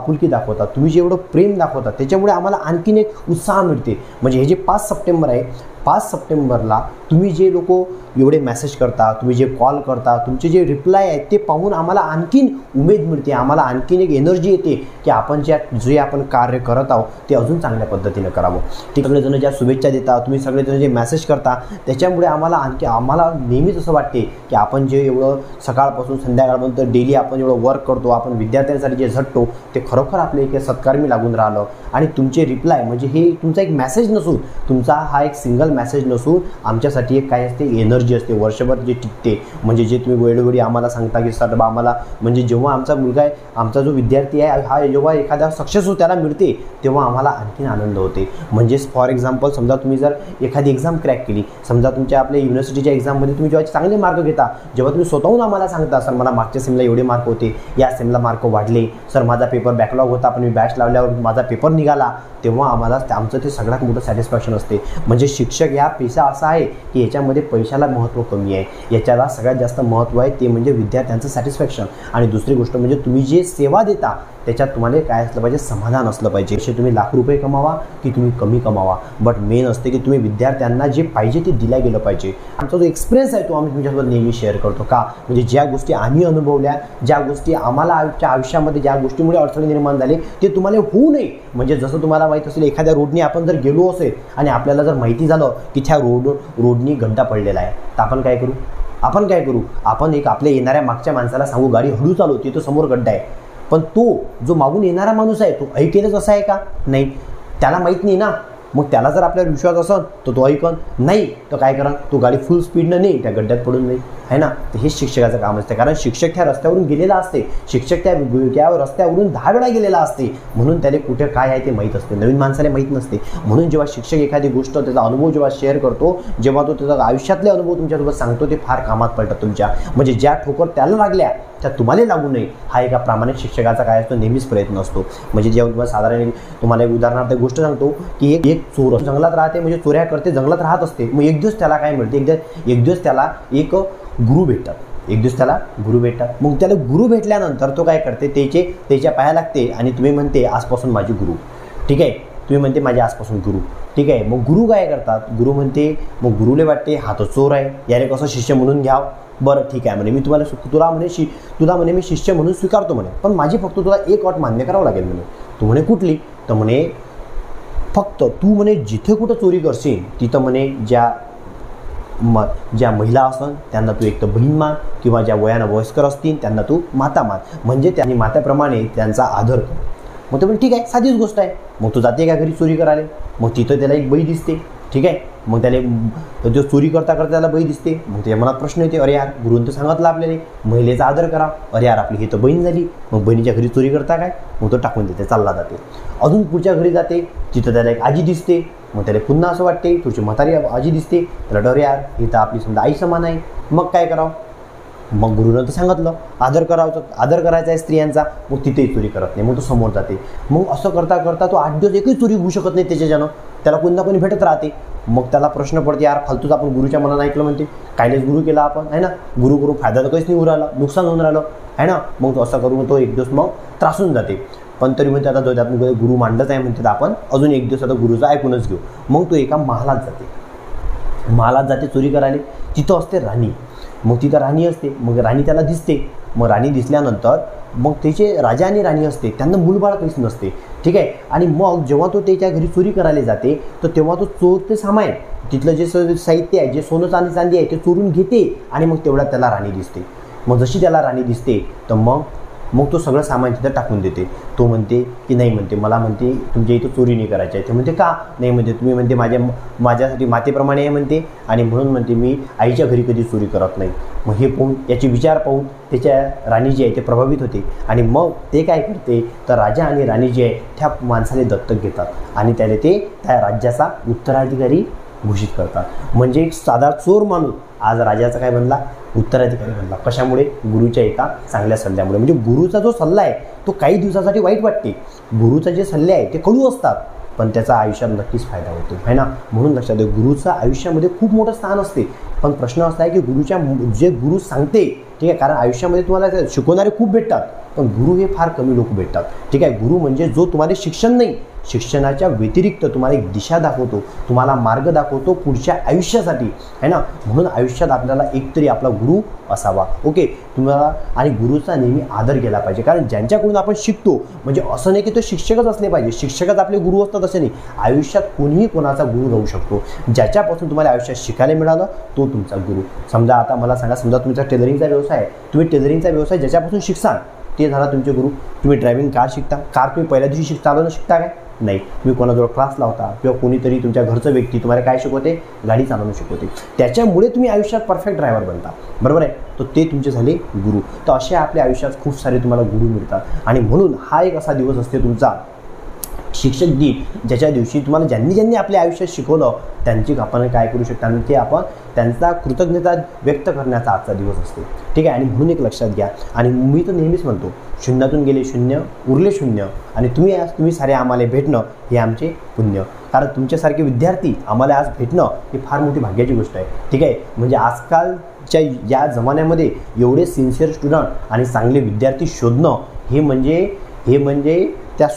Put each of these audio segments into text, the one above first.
आपुलकी दाखवता, तुम्ही जे एवढं प्रेम दाखवता, त्याच्यामुळे आम्हाला आणखीन एक उत्साह मिळते. म्हणजे हे जे 5 सप्टेंबर आहे, 5 सप्टेंबरला तुम्ही जे लोक एवढे मेसेज करता, तुम्ही जे कॉल करता, तुमचे जे रिप्लाय आहेत ते पाहून आम्हाला आणखीन उमेद मिळते, आम्हाला आणखीन एक एनर्जी येते की आपण जे आपण कार्य करत आहोत ते अजून चांगल्या पद्धतीनं करावं. ते सगळेजण ज्या शुभेच्छा देता, तुम्ही सगळेजण जे मेसेज करता, त्याच्यामुळे आम्हाला नेहमीच असं वाटते की आपण जे एवढं सकाळपासून संध्याकाळपर्यंत डेली आपण एवढं वर्क करतो, आपण विद्यार्थ्यांसाठी जे झटतो ते खरोखर आपले एक सत्कारमी लागून राहिलं. आणि तुमचे रिप्लाय म्हणजे हे तुमचा एक मेसेज नसून, तुमचा हा एक सिंगल मेसेज नसून आमच्यासाठी एक काय असते, एनर्जी असते वर्षभर जे टिकते. म्हणजे जे तुम्ही वेळोवेळी आम्हाला सांगता की सर आम्हाला, म्हणजे जेव्हा आमचा मुलगा आहे, आमचा जो विद्यार्थी आहे हा जेव्हा एखादा सक्सेस त्याला मिळते तेव्हा आम्हाला आणखीन आनंद होते. म्हणजेच फॉर एक्झाम्पल समजा तुम्ही जर एखादी एक्झाम क्रॅक केली, समजा तुमच्या आपल्या युनिव्हर्सिटीच्या एक्झाममध्ये तुम्ही जेव्हा चांगले मार्क घेता, जेव्हा तुम्ही स्वतःहून आम्हाला सांगता सर मला मागच्या सेमला एवढे मार्क होते, या सेमला मार्क वाढले, सर माझा पेपर बॅकलॉग होता पण मी बॅच लावल्यावर माझा पेपर निघाला, तेव्हा आम्हाला आमचं ते सगळ्यात मोठं सॅटिस्फॅक्शन असते. म्हणजे शिक्षक या पेशा असा आहे की याच्यामध्ये पैशाला महत्त्व कमी आहे, याच्याला सगळ्यात जास्त महत्त्व आहे ते म्हणजे विद्यार्थ्यांचं सॅटिस्फॅक्शन. आणि दुसरी गोष्ट म्हणजे तुम्ही जे सेवा देता त्याच्यात तुम्हाला काय असलं पाहिजे, समाधान असलं पाहिजे. असे तुम्ही लाख रुपये कमावा की तुम्ही कमी कमावा, बट मेन असते की तुम्ही विद्यार्थ्यांना जे पाहिजे ते दिल्या गेलं पाहिजे. आमचा जो एक्सपिरियन्स आहे तो आम्ही तुमच्यासोबत नेहमी शेअर करतो. का म्हणजे ज्या गोष्टी आम्ही अनुभवल्या, ज्या गोष्टी आम्हाला आयुष्यामध्ये ज्या गोष्टीमुळे अडचणी निर्माण झाली ते तुम्हाला होऊ नये. म्हणजे जसं तुम्हाला माहीत असेल एखाद्या रोडने आपण जर गेलो असेल आणि आपल्याला जर माहिती झालं की त्या रोडनी गड्डा पडलेला आहे, तर आपण काय करू, आपण एक आपल्या येणाऱ्या मागच्या माणसाला सांगू गाडी हळू चालव, तिथं समोर गड्डा आहे. पण तो जो मागून येणारा माणूस आहे तो ऐकेलच असा आहे का, नाही, त्याला माहीत नाही ना. मग त्याला जर आपल्यावर विश्वास असेल तर तो ऐकन, नाही तर काय करा, तो गाडी फुल स्पीडनं नाही त्या गड्ड्यात पडून नाही, आहे ना. तर हेच शिक्षकाचं काम असते. कारण शिक्षक त्या रस्त्यावरून गेलेला असते, शिक्षक त्या रस्त्यावरून 10 वेळा गेलेला असते, म्हणून त्याला कुठे काय आहे ते माहीत असते, नवीन माणसाला माहीत नसते. म्हणून जेव्हा शिक्षक एखादी गोष्ट त्याचा अनुभव जेव्हा शेअर करतो, जेव्हा तो त्याचा आयुष्यातले अनुभव तुमच्यासोबत सांगतो, ते फार कामात पडतात तुमच्या. म्हणजे ज्या ठोकर त्याला लागल्या त्या तुम्हाला लागू नये, हा एका प्रामाणिक शिक्षकाचा काय असतो, नेहमीच प्रयत्न असतो. म्हणजे जेव्हा तुम्हाला साधारण तुम्हाला एक उदाहरणार्थ गोष्ट सांगतो की एक चोर जंगलात राहते, म्हणजे चोऱ्या करते, जंगलात राहत असते. मग एक दिवस त्याला काय मिळते, एक दिवस त्याला एक गुरु भेटतात. मग त्याला गुरु भेटल्यानंतर तो काय करते, त्याच्या पाया लागते आणि तुम्ही म्हणते आजपासून माझी गुरु, ठीक आहे, तुम्ही म्हणते माझ्या आजपासून गुरु, ठीक आहे. मग गुरु काय करतात, गुरु म्हणते, मग गुरुले वाटते हा तो चोर आहे, याने कसं शिष्य म्हणून घ्यावं, बरं ठीक आहे म्हणे, मी तुला म्हणे मी शिष्य म्हणून स्वीकारतो म्हणे, पण माझी फक्त तुला एक अट मान्य करावं लागेल म्हणे. तू म्हणे कुठली, तर म्हणे फक्त तू म्हणे जिथे कुठं चोरी करशील तिथं म्हणे ज्या महिला असन त्यांना तू एक तर बहीण मान, किंवा ज्या वयानं वयस्कर असतील त्यांना तू माता मान, म्हणजे त्यांनी मात्याप्रमाणे त्यांचा आदर कर. मग ते म्हणजे ठीक आहे, साधीच गोष्ट आहे. मग तू जाते का घरी चोरी करायला, मग तिथं त्याला एक बाई दिसते, ठीक आहे. मग जो चोरी करता त्याला बाई दिसते. मग त्याच्या मनात प्रश्न येते, अरे यार गुरुनं तर सांगितलं आपल्याला महिलेचा आदर करा, अरे यार आपली ही तर बहीण झाली, मग बहिणीच्या घरी चोरी करता काय, मग तो टाकून देते, चालला जाते. अजून पुढच्या घरी जाते, तिथं त्याला एक आजी दिसते. मग त्याला पुन्हा असं वाटते, तुझी म्हातारी आजी दिसते, त्याला डर यार ही तर आपली समजा आई समान आहे, मग काय करावं. मग गुरुनं तर सांगितलं आदर करायचा आहे स्त्रियांचा, मग तिथेही चोरी करत नाही, मग तो समोर जाते. मग असं करता करता तो 8 दिवस एकही चोरी होऊ शकत नाही त्याच्यानं, त्याला कोणी ना कोणी भेटत राहते. मग त्याला प्रश्न पडते, यार फालतूच आपण गुरुच्या मनानं ऐकलं म्हणते, कायलेच गुरु केला आपण, आहे ना, गुरु करून फायदा तर काहीच नाही होऊ राहिला, नुकसान होऊन राहिलं, आहे ना. मग तो असं करून तो एक दिवस मग त्रासून जाते. पण तरी म्हणते आता जो आपण गुरु मांडलंच आहे म्हणते, तर आपण अजून एक दिवस आता गुरुचं ऐकूनच घेऊ. मग तो एका महालात जाते चोरी करायला. तिथं असते राणी. मग तिथं राणी असते, मग राणी त्याला दिसते. मग राणी दिसल्यानंतर मग त्याचे राजा आणि राणी असते, त्यांना मूलबाळ काहीच नसते, ठीक आहे. आणि मग जेव्हा तो त्याच्या घरी चोरी करायला जाते, तर तेव्हा तो चोरते सामान तिथलं जे साहित्य आहे, जे सोनं चांदी आहे ते चोरून घेते. आणि मग तेवढ्यात त्याला राणी दिसते. मग जशी त्याला राणी दिसते तर मग तो सगळं सामान तिथं टाकून देते. तो म्हणते की नाही, म्हणते मला म्हणते तुमच्या इथं चोरी नाही करायची आहे. ते म्हणते का नाही, म्हणते तुम्ही म्हणते माझ्यासाठी मातेप्रमाणे आहे म्हणते, आणि म्हणून म्हणते मी आईच्या घरी कधी चोरी करत नाही. मग हे पाहून, याचे विचार पाहून त्याच्या राणी जी आहे ते प्रभावित होते. आणि मग ते काय करते, तर राजा आणि राणी जी आहे त्या माणसाने दत्तक घेतात आणि त्याला ते त्या राज्याचा उत्तराधिकारी घोषित करतात. म्हणजे एक साधा चोर माणूस आज राजाचा काय बनला, उत्तराधिकारी बनला. कशामुळे, गुरुच्या एका चांगल्या सल्ल्यामुळे. म्हणजे गुरुचा जो सल्ला आहे तो काही दिवसासाठी वाईट वाटते, गुरुचा जे सल्ले आहे ते कडू असतात, पण त्याचा आयुष्यात नक्कीच फायदा होतो, है ना. म्हणून लक्षात ठेवा, गुरुचं आयुष्यामध्ये खूप मोठं स्थान असते. पण प्रश्न असा आहे की गुरु सांगते, ठीक आहे, कारण आयुष्यामध्ये तुम्हाला शिकवणारे खूप भेटतात, पण गुरु हे फार कमी लोक भेटतात. ठीक आहे, गुरु म्हणजे जो तुम्हाला शिक्षण नाही, शिक्षणाच्या व्यतिरिक्त तुम्हाला एक दिशा दाखवतो, तुम्हाला मार्ग दाखवतो पुढच्या आयुष्यासाठी, है ना. म्हणून आयुष्यात आपल्याला एकतरी आपला गुरु असावा. ओके, तुम्हाला आणि गुरुचा नेहमी आदर केला पाहिजे, कारण ज्यांच्याकडून आपण शिकतो, म्हणजे असं नाही की तो शिक्षकच असले पाहिजे, शिक्षकच आपले गुरु असतात असं नाही. आयुष्यात कोणीही कोणाचा गुरु राहू शकतो. ज्याच्यापासून तुम्हाला आयुष्यात शिकायला मिळालं तो तुमचा गुरु. समजा आता मला सांगा, समजा तुमचा टेलरिंगचा व्यवसाय आहे, तुम्ही टेलरिंगचा व्यवसाय ज्याच्यापासून शिकसाल ते झाला तुमचे गुरु. तुम्ही ड्रायव्हिंग कार शिकता, कार तुम्ही पहिल्या दिवशी चालवणं शिकता काय? नाही. तुम्ही कोणाजवळ क्लास लावता किंवा कोणीतरी तुमच्या घरचं व्यक्ती तुम्हाला काय शिकवते? गाडी चालवणं शिकवते. त्याच्यामुळे तुम्ही आयुष्यात परफेक्ट ड्रायव्हर बनता, बरोबर आहे. तर ते तुमचे झाले गुरु. तर असे आपल्या आयुष्यात खूप सारे तुम्हाला गुरु मिळतात. आणि म्हणून हा एक असा दिवस असते तुमचा शिक्षक दिन, ज्याच्या दिवशी तुम्हाला ज्यांनी आपल्या आयुष्यात शिकवलं त्यांची आपण काय करू शकता, आणि ते आपण त्यांचा कृतज्ञता व्यक्त करण्याचा आजचा दिवस असतो. ठीक आहे, आणि म्हणून एक लक्षात घ्या, आणि मी तर नेहमीच म्हणतो, शून्यातून गेले शून्य, उरले शून्य, आणि तुम्ही सारे आम्हाला भेटणं हे आमचे पुण्य. कारण तुमच्यासारखे विद्यार्थी आम्हाला आज भेटणं ही फार मोठी भाग्याची गोष्ट आहे. ठीक आहे, म्हणजे आजकालच्या या जमान्यामध्ये एवढे सिन्सिअर स्टुडंट आणि चांगले विद्यार्थी शोधणं हे म्हणजे त्या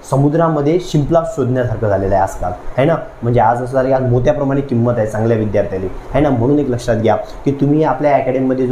समुद्रामध्ये शिंपला शोधण्यासारखं झालेलं आहे आजकाल, आहे ना. म्हणजे आज असं झालं की आज मोत्याप्रमाणे किंमत आहे चांगल्या विद्यार्थ्याला, आहे ना. म्हणून एक लक्षात घ्या की तुम्ही आपल्या अकॅडमीमध्ये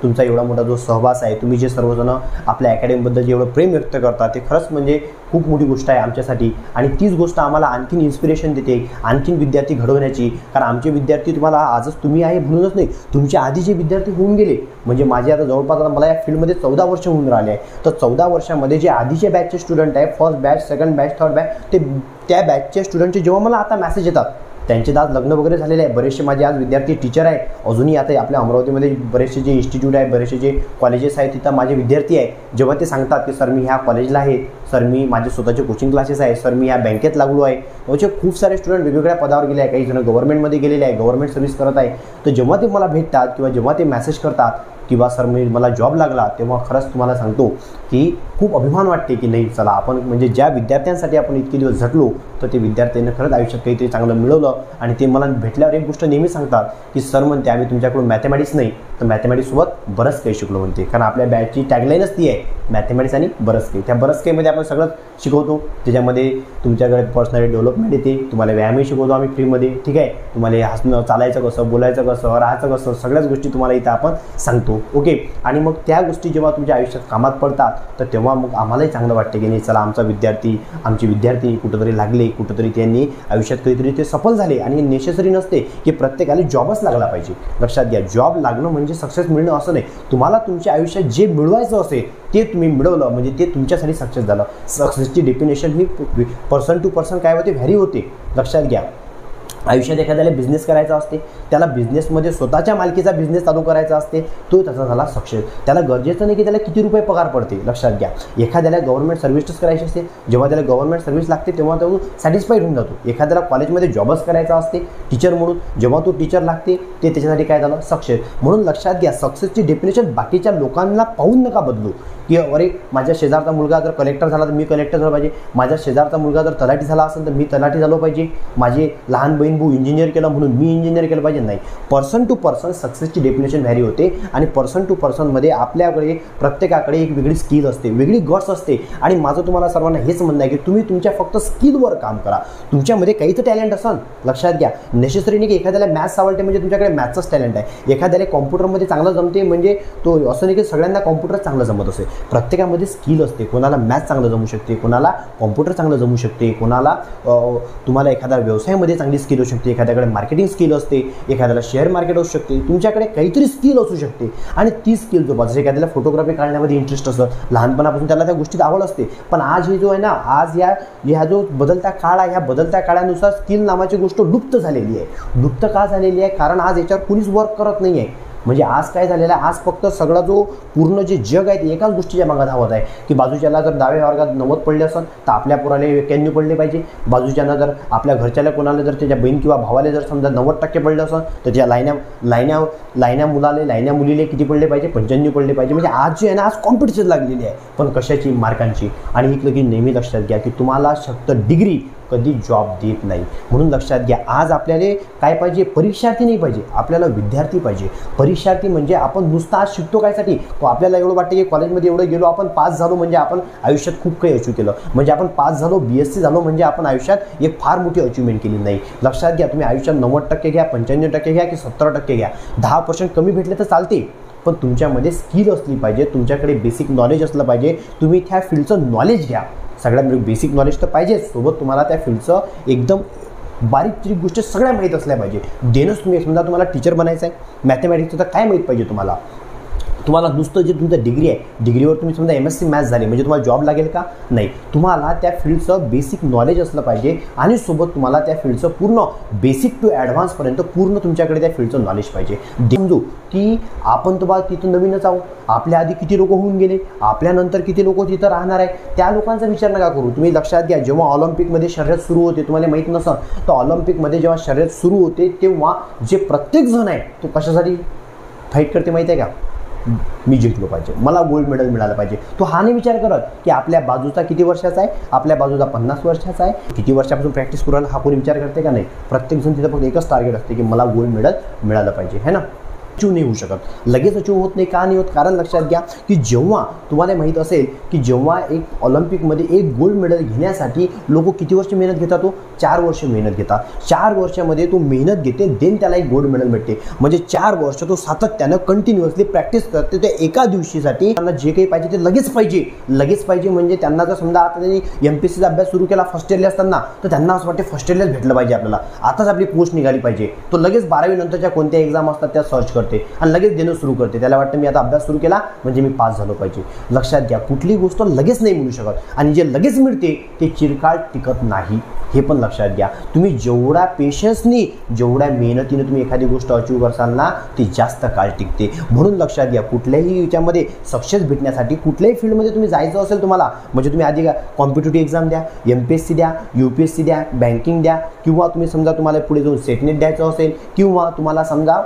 तुमचा एवढा मोठा जो सहवास आहे, तुम्ही जे सर्वजण आपल्या अकॅडमीबद्दल जेवढं प्रेम व्यक्त करता ते खरंच म्हणजे खूप मोठी गोष्ट आहे आमच्यासाठी. आणि तीच गोष्ट आम्हाला आणखीन इन्स्पिरेशन देते, आणखीन विद्यार्थी घडवण्याची. कारण आमचे विद्यार्थी तुम्हाला आजच तुम्ही आहे म्हणूनच नाही, तुमच्या आधी जे विद्यार्थी होऊन गेले, म्हणजे माझे आता जवळपास मला या फील्डमध्ये 14 वर्ष होऊन राहिले आहे. तर 14 वर्षामध्ये जे आधीचे बॅचचे स्टुडंट आहे, first batch, second batch, third batch, त्या बॅचच्या स्टुडंटचे जेव्हा मला आता मेसेज येतात, त्यांचे आज लग्न वगैरे झालेले आहे. बरेचसे माझे आज विद्यार्थी टीचर आहे. अजूनही आता आपल्या अमरावतीमध्ये बरेचसे जे इन्स्टिट्यूट आहे, बरेचसे जे कॉलेजेस आहेत, तिथं माझे विद्यार्थी आहे. जेव्हा ते सांगतात की सर मी ह्या कॉलेजला आहे, सर मी माझे स्वतःचे कोचिंग क्लासेस आहे, सर मी ह्या बँकेत लागलो आहे. म्हणजे खूप सारे स्टुडंट वेगवेगळ्या पदावर गेले आहे, काही जण गव्हर्नमेंटमध्ये गेलेले आहे, गव्हर्नमेंट सर्व्हिस करत आहे. तर जेव्हा ते मला भेटतात किंवा जेव्हा ते मेसेज करतात किंवा सर मला जॉब लागला, तेव्हा खरंच तुम्हाला सांगतो की खूप अभिमान वाटते की नाही चला आपण म्हणजे ज्या विद्यार्थ्यांसाठी आपण इतके दिवस झटलो, तर ते विद्यार्थ्यांना खरंच आयुष्यात काहीतरी चांगलं मिळवलं. आणि ते मला भेटल्यावर एक गोष्ट नेहमी सांगतात की सर म्हणते आम्ही तुमच्याकडून मॅथमॅटिक्स नाही तर मॅथमॅटिक्ससोबत बरंच काही शिकलो म्हणते. कारण आपल्या बॅचची टॅगलाईनच ती आहे, मॅथमॅटिक्स आणि बरंच काही. त्या बरंच काहीमध्ये आपण सगळं शिकवतो, त्याच्यामध्ये तुमच्याकडे पर्सनॅलिटी डेव्हलपमेंट येते, तुम्हाला व्यायामही शिकवतो आम्ही फ्रीमध्ये. ठीक आहे, तुम्हाला हसणं, चालायचं कसं, बोलायचं कसं, राहायचं कसं, सगळ्याच गोष्टी तुम्हाला इथं आपण सांगतो. ओके, आणि मग त्या गोष्टी जेव्हा तुमच्या आयुष्यात कामात पडतात तर तेव्हा मग आम्हालाही चांगलं वाटते की नाही चला आमचे विद्यार्थी कुठंतरी लागले, कुठंतरी त्यांनी आयुष्यात कधीतरी ते सफल झाले. आणि नेसेसरी नसते की प्रत्येकाला जॉबच लागला पाहिजे. लक्षात घ्या, जॉब लागणं म्हणजे सक्सेस मिळणं असं नाही. तुम्हाला तुमच्या आयुष्यात जे मिळवायचं असेल ते तुम्ही मिळवलं म्हणजे ते तुमच्यासाठी सक्सेस झालं. सक्सेसची डेफिनेशन ही पर्सन टू पर्सन काय होते, व्हॅरी होते. लक्षात घ्या, आयुष्यात एखाद्याला बिझनेस करायचा असते, त्याला बिझनेसमध्ये स्वतःच्या मालकीचा बिझनेस चालू करायचा असते, तो त्याचा झाला सक्सेस. त्याला गरजेचं नाही की त्याला किती रुपये पगार पडते. लक्षात घ्या, एखाद्याला गव्हर्नमेंट सर्व्हिसच करायची असते, जेव्हा त्याला गव्हर्नमेंट सर्व्हिस लागते तेव्हा तो सॅटिस्फाईड होऊन जातो. एखाद्याला कॉलेजमध्ये जॉबच करायचा असते टीचर म्हणून, जेव्हा तो टीचर लागते ते त्याच्यासाठी काय झालं, सक्सेस. म्हणून लक्षात घ्या, सक्सेसची डेफिनेशन बाकीच्या लोकांना पाहून नका बदलू की अरे माझ्या शेजारचा मुलगा जर कलेक्टर झाला तर मी कलेक्टर झालो पाहिजे, माझ्या शेजारचा मुलगा जर तलाठी झाला असेल तर मी तलाठी झालो पाहिजे, माझे लहान बहीण भाऊ इंजिनियर केलं म्हणून मी इंजिनियर केलं पाहिजे. नाही, पर्सन टू पर्सन सक्सेसची डेफिनेशन व्हॅरी होते. आणि पर्सन टू पर्सनमध्ये आपल्याकडे प्रत्येकाकडे एक वेगळी स्किल असते, वेगळी गट्स असते. आणि माझं तुम्हाला सर्वांना हेच म्हणणं आहे की तुम्ही तुमच्या फक्त स्किलवर काम करा. तुमच्यामध्ये काहीच टॅलेंट असेल, लक्षात घ्या, नेसेसरी नाही की एखाद्याला मॅथ्स आवडते म्हणजे तुमच्याकडे मॅथ्सच टॅलेंट आहे, एखाद्याला कॉम्प्युटरमध्ये चांगलं जमते म्हणजे तो असं नाही की सगळ्यांना कॉम्प्युटर चांगलं जमत असेल. प्रत्येकामध्ये स्किल असते, कोणाला मॅथ्स चांगलं जमू शकते, कोणाला कॉम्प्युटर चांगलं जमू शकते, कोणाला तुम्हाला एखाद्या व्यवसायामध्ये चांगली स्किल असू शकते, एखाद्याकडे मार्केटिंग स्किल असते, एखाद्याला शेअर मार्केट असू शकते. तुमच्याकडे काहीतरी स्किल असू शकते आणि ती स्किल जोपासायची. एखाद्याला फोटोग्राफी काढण्यामध्ये इंटरेस्ट असतं, लहानपणापासून त्याला त्या गोष्टीत आवड असते. पण आज हे जो आहे ना, आज ह्या जो बदलता काळ आहे, ह्या बदलत्या काळानुसार स्किल नावाची गोष्ट लुप्त झालेली आहे. लुप्त का झालेली आहे? कारण आज याच्यावर कुणीच वर्क करत नाही आहे. म्हणजे आज काय झालेलं आहे, आज फक्त सगळा जो पूर्ण जे जग आहे ते एकाच गोष्टीच्या मागे धावत आहे की बाजूच्याला जर 10व्या वर्गात 90 पडले असेल तर आपल्या पोराला 91 पडले पाहिजे, बाजूच्यानं जर आपल्या घरच्याला कोणाला जर त्याच्या बहीण किंवा भावाला जर समजा 90% पडले असेल तर त्या लायन्या मुलीला किती पडले पाहिजे, 95 पडले पाहिजे. म्हणजे आज जे आहे ना, आज कॉम्पिटिशन लागलेली आहे. पण कशाची? मार्कांची. आणि इथलं की नेहमी लक्षात घ्या की तुम्हाला फक्त डिग्री कधी जॉब देत नाही. म्हणून लक्षात घ्या, आज आपल्याला काय पाहिजे, परीक्षार्थी नाही पाहिजे, आपल्याला विद्यार्थी पाहिजे. परीक्षार्थी म्हणजे आपण नुसतं आज शिकतो कायसाठी, आपल्याला एवढं वाटतं की कॉलेजमध्ये एवढं गेलो, आपण पास झालो म्हणजे आपण आयुष्यात खूप काही अचीव केलं, म्हणजे आपण पास झालो, BSc झालो म्हणजे आपण आयुष्यात एक फार मोठी अचिव्हमेंट केली. नाही. लक्षात घ्या, तुम्ही आयुष्यात 90% घ्या, 95% घ्या की 70% घ्या, 10% कमी भेटले तर चालते, पण तुमच्यामध्ये स्किल असली पाहिजे, तुमच्याकडे बेसिक नॉलेज असलं पाहिजे. तुम्ही त्या फील्डचं नॉलेज घ्या. सगळ्यात बेसिक नॉलेज तर पाहिजेच, सोबत तुम्हाला त्या फील्डचं एकदम बारीक गोष्ट सगळ्या माहीत असल्या पाहिजे. देणंच तुम्ही समजा तुम्हाला टीचर बनायचं आहे, मॅथमॅटिक्सचं तर काय माहीत पाहिजे तुम्हाला नुसतं जे तुमचं डिग्री आहे, डिग्रीवर तुम्ही समजा MSc मॅथ्स झाली म्हणजे तुम्हाला जॉब लागेल का? नाही. तुम्हाला त्या फील्डचं बेसिक नॉलेज असलं पाहिजे आणि सोबत तुम्हाला त्या फील्डचं पूर्ण बेसिक टू ॲडव्हान्सपर्यंत पूर्ण तुमच्याकडे त्या फील्डचं नॉलेज पाहिजे. समजू की आपण तुम्हाला तिथं नवीनच आहोत, आपल्या आधी किती लोक होऊन गेले, आपल्यानंतर किती लोक तिथं राहणार आहे, त्या लोकांचा विचार नका करू. तुम्ही लक्षात घ्या, जेव्हा ऑलिम्पिकमध्ये शर्यत सुरू होते, तुम्हाला माहीत नसतं तर ऑलिम्पिकमध्ये जेव्हा शर्यत सुरू होते तेव्हा जे प्रत्येक जण आहे तो कशासाठी फाईट करते माहीत आहे का? मी जिंकलो पाहिजे, मला गोल्ड मेडल मिळालं पाहिजे. तो हा नाही विचार करत की आपल्या बाजूचा किती वर्षाचा आहे, आपल्या बाजूचा 50 वर्षाचा आहे, किती वर्षापासून प्रॅक्टिस करू राहिला, हा कोणी विचार करते का? नाही. प्रत्येकजण तिथं फक्त एकच टार्गेट असते की मला गोल्ड मेडल मिळालं पाहिजे, है ना. अचीव नाही होऊ शकत, लगेच अचीव होत नाही. का नाही होत? कारण लक्षात घ्या की जेव्हा तुम्हाला माहीत असेल की जेव्हा एक ऑलिम्पिकमध्ये एक गोल्ड मेडल घेण्यासाठी लोक किती वर्ष मेहनत घेतात, तो 4 वर्ष मेहनत घेतात. 4 वर्षामध्ये तो मेहनत घेते, देन त्याला एक गोल्ड मेडल मिळते. म्हणजे 4 वर्ष तो सातत्यानं कंटिन्युअसली प्रॅक्टिस करते. त्या एका दिवशीसाठी त्यांना जे काही पाहिजे ते लगेच पाहिजे. म्हणजे त्यांना जर समजा आता त्यांनी MPSCचा अभ्यास सुरू केला फर्स्ट इयरला असताना, तर त्यांना असं वाटते फर्स्ट इयरलाच भेटलं पाहिजे, आपल्याला आताच आपली पोस्ट निघाली पाहिजे. तो लगेच 12वी नंतरच्या कोणत्या एक्झाम असतात त्या सर्च करते आणि लगेच देणं सुरू करते. त्याला वाटतं मी आता अभ्यास सुरू केला म्हणजे मी पास झालो पाहिजे. लक्षात घ्या, कुठली गोष्ट लगेच नाही मिळू शकत आणि जे लगेच मिळते ते चिरकाळ टिकत नाही, हे पण लक्षात घ्या. तुम्ही जेवढा पेशन्सनी, जेवढ्या मेहनतीने तुम्ही एखादी गोष्ट अचीव करसाल ना, ती जास्त काळ टिकते. म्हणून लक्षात घ्या, कुठल्याही याच्यामध्ये सक्सेस भेटण्यासाठी कुठल्याही फील्डमध्ये तुम्ही जायचं असेल तुम्हाला, म्हणजे तुम्ही आधी कॉम्पिटेटिव्ह एक्झाम द्या, MPSC द्या, UPSC द्या, बँकिंग द्या, किंवा तुम्ही समजा तुम्हाला पुढे जाऊन सेटनेट द्यायचं असेल, किंवा तुम्हाला समजा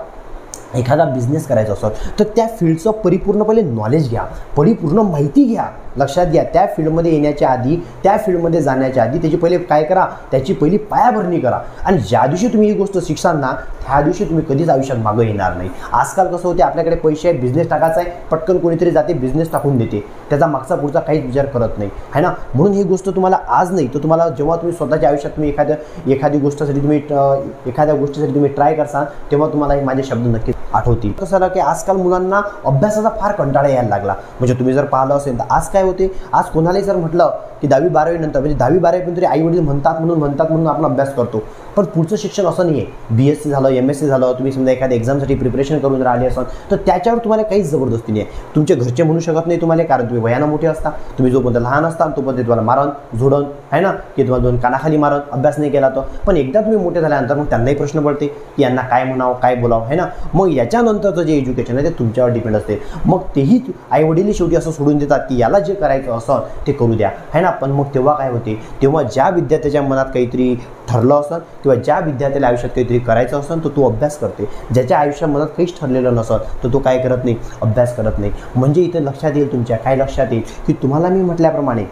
एखादा बिझनेस करायचा असेल, तर त्या फील्डचं परिपूर्णपणे नॉलेज घ्या, परिपूर्ण माहिती घ्या. लक्षात घ्या, त्या फील्डमध्ये येण्याच्या आधी, त्या फील्डमध्ये जाण्याच्या आधी त्याची पहिले काय करा, त्याची पहिली पायाभरणी करा. आणि ज्या दिवशी तुम्ही ही गोष्ट शिकसाल ना, त्या दिवशी तुम्ही कधीच आयुष्यात मागं येणार नाही. आजकाल कसं होते, आपल्याकडे पैसे आहे, बिझनेस टाकायचा आहे, पटकन कोणीतरी जाते बिझनेस टाकून देते, त्याचा मागचा पुढचा काहीच विचार करत नाही, है ना. म्हणून ही गोष्ट तुम्हाला आज नाही तर तुम्हाला जेव्हा तुम्ही स्वतःच्या आयुष्यात तुम्ही एखाद्या गोष्टीसाठी तुम्ही ट्राय करसाल, तेव्हा तुम्हाला हे माझे शब्द नक्कीच आठवतील. कसं झालं की आजकाल मुलांना अभ्यासाचा फार कंटाळा यायला लागला. म्हणजे तुम्ही जर पाहिलं असेल तर आज काय होते, आज कोणालाही जर म्हटलं की 10वी 12वी नंतर, म्हणजे 10वी 12वी पण तरी आई वडील म्हणतात म्हणून आपण अभ्यास करतो. पण पुढचं शिक्षण असं नाही आहे. BSc झालं, MSc झालं, तुम्ही समजा एखाद्या एक्झामसाठी प्रिपरेशन करून राहिले असाल तर त्याच्यावर तुम्हाला काहीच जबरदस्ती नाही आहे. तुमचे घरचे म्हणू शकत नाही तुम्हाला, कारण तुम्ही वयानं मोठे असता. तुम्ही जोपर्यंत लहान असता तोपर्यंत तुम्हाला मारण झोडण, है ना, की तुम्हाला 2 कानाखाली मारण, अभ्यास नाही केला तर. पण एकदा तुम्ही मोठे झाल्यानंतर मग त्यांनाही प्रश्न पडते की यांना काय म्हणावं, काय बोलावं, है ना. मग याच्यानंतरचं जे एज्युकेशन आहे ते तुमच्यावर डिपेंड असते. मग तेही आई वडील शेवटी असं सोडून देतात की याला जे करायचं असं ते करू द्या, है ना. पण मग तेव्हा काय होते, तेव्हा ज्या विद्यार्थ्याच्या मनात काहीतरी ठरलं असतं किंवा ज्या विद्यार्थ्याला आयुष्यात काहीतरी करायचं असेल तर तो अभ्यास करते. ज्याच्या आयुष्यात मनात काहीच ठरलेलं नसतं तर तो काय करत नाही, अभ्यास करत नाही. म्हणजे इथे लक्षात येईल, तुमच्या काय लक्षात येईल की तुम्हाला मी म्हटल्याप्रमाणे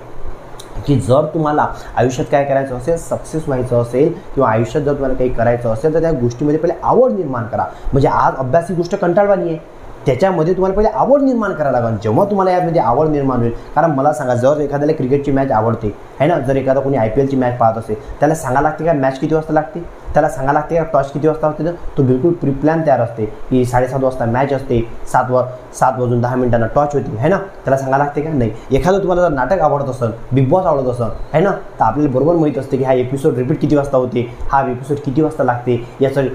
की जर तुम्हाला आयुष्यात काय करायचं असेल, सक्सेस व्हायचं असेल किंवा आयुष्यात जर तुम्हाला काही करायचं असेल तर त्या गोष्टीमध्ये पहिले आवड निर्माण करा. म्हणजे आज अभ्यास ही गोष्ट कंटाळवाणी आहे, त्याच्यामध्ये तुम्हाला पहिले आवड निर्माण करायला लागेल. जेव्हा तुम्हाला यामध्ये आवड निर्माण होईल, कारण मला सांगा, जर एखाद्याला क्रिकेटची मॅच आवडते, है ना, जर एखादा कोणी IPLची मॅच पाहत असेल, त्याला सांगा लागते का मॅच किती वाजता लागते, त्याला सांगा लागते का टॉस किती वाजता असते, तर तो बिलकुल प्रिप्लॅन तयार असते की 7:30 वाजता मॅच असते, 7:10 टॉच होती, है ना. त्याला सांगा लागते का? नाही. एखादं तुम्हाला जर नाटक आवडत असेल, बिग बॉस आवडत असेल, है ना, तर आपल्याला बरोबर माहीत असते की हा एपिसोड रिपीट किती वाजता होते, हा एपिसोड किती वाजता लागते, याचं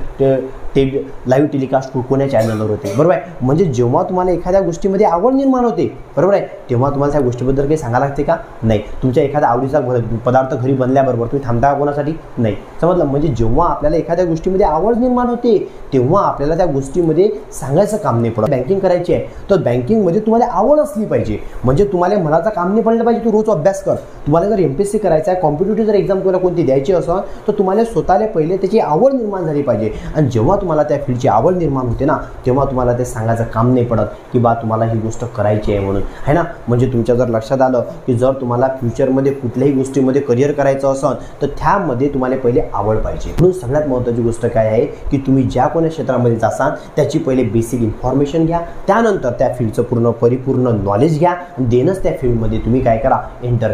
लाईव्ह टेलिकास्ट कोण्या चॅनलवर होते, बरोबर आहे. म्हणजे जेव्हा तुम्हाला एखाद्या गोष्टीमध्ये आवड निर्माण होते, बरोबर आहे, तेव्हा तुम्हाला त्या गोष्टीबद्दल काही सांगा लागते का? नाही. तुमच्या एखाद्या आवडीचा पदार्थ घरी बनल्याबरोबर तुम्ही थांबता कोणासाठी? नाही. समजलं. म्हणजे जेव्हा जेव्हा आपल्याला एखाद्या गोष्टीमध्ये आवड निर्माण होते तेव्हा आपल्याला त्या गोष्टीमध्ये सांगायचं काम नाही पडत. बँकिंग करायची आहे तर बँकिंगमध्ये तुम्हाला आवड असली पाहिजे, म्हणजे तुम्हाला मनाचं काम नाही पडलं पाहिजे. तू रोज अभ्यास कर. तुम्हाला जर MPSC करायचं आहे, कॉम्पिटिटिव्ह जर एक्झाम तुम्हाला कोणती द्यायची असेल तर तुम्हाला स्वतःला पहिले त्याची आवड निर्माण झाली पाहिजे. आणि जेव्हा तुम्हाला त्या फील्डची आवड निर्माण होते ना तेव्हा तुम्हाला ते सांगायचं काम नाही पडत की बा तुम्हाला ही गोष्ट करायची आहे म्हणून, आहे ना. म्हणजे तुमच्या जर लक्षात आलं की जर तुम्हाला फ्युचरमध्ये कुठल्याही गोष्टीमध्ये करिअर करायचं असेल तर त्यामध्ये तुम्हाला पहिले आवड पाहिजे. म्हणून सगळ्यात महत्त्वाची गोष्ट काय आहे की तुम्ही ज्या कोणत्या क्षेत्रामध्ये जासाल त्याची पहिले बेसिक इन्फॉर्मेशन घ्या, त्यानंतर त्या फील्डचं परिपूर्ण नॉलेज घ्या, देणंच त्या फील्डमध्ये तुम्ही काय करा, एंटर